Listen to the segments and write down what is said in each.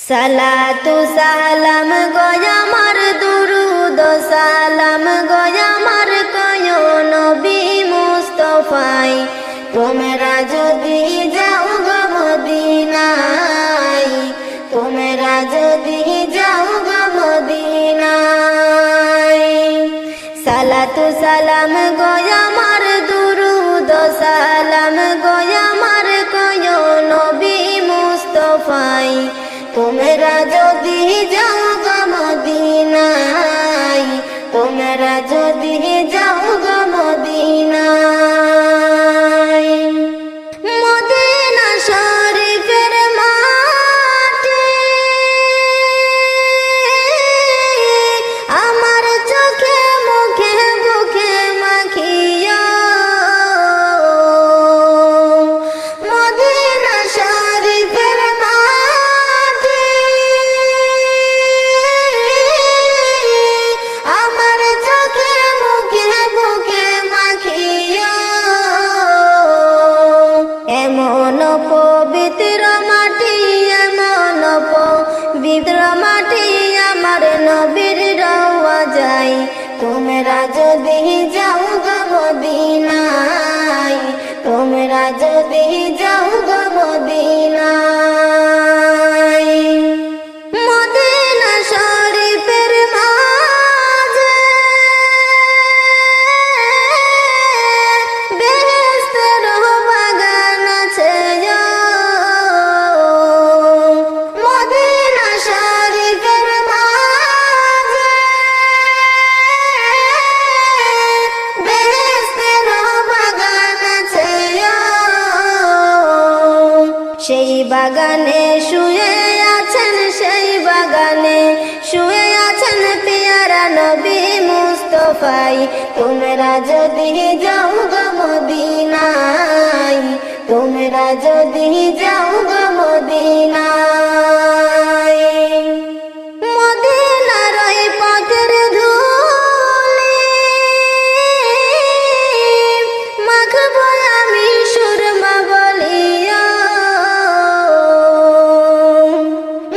সালাতু সালাম গয়ামার দুরুদ সালাম গয়ামার কয় নবী মুস্তাফাই তোমরা যদি যাও গো মদিনায় তোমরা যদি যাও গো মদিনায় সালাতু সালাম গয়ামার দুরুদ সালাম গয়ামার কয় নবী মুস্তাফাই তোমরা যদি যাও গো মদিনায় তোমরা যদি যাও গো মদিনায় মদিনা শরীফের মাটি আমার চোখে মুখে বুকে মাখিয়া মদিনা শরীফের আমার চোখে মুখে বুকে মাখিয়া এমন পবিত্র মাটি এমন পবিত্র মাটি আমার নবীর রওয়া যায় তোমরা যদি যাও গো মদিনায় তোমরা যদি যাও গো মদিনায় মদিনা শরীফের মাঝে বেহেশতের বাগান আছে মদিনা শরীফের মাঝে বেহেশতের বাগান আছে সেই বাগানে শুয়ে আছেন সেই বাগানে শুয়ে আছেন পিয়ারা নবী মুস্তাফাই তোমরা যদি যাও গো মদিনায় তোমরা যদি যাও গো মদিনায় মদিনার ওই পথের ধুলি মাখবো আমি সুরমা বলিয়া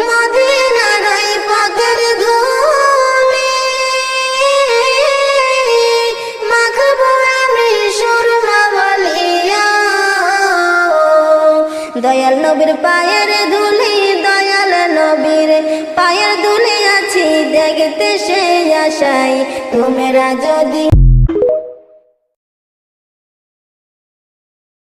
মদিনার ওই পথের ধুলি মাখবো আমি সুরমা বলিয়া দয়াল নবীর পায়ের ধুলি দয়াল নবীর পায়ের ধুলি আছি দেখতে সেই আশায় তোমরা যদি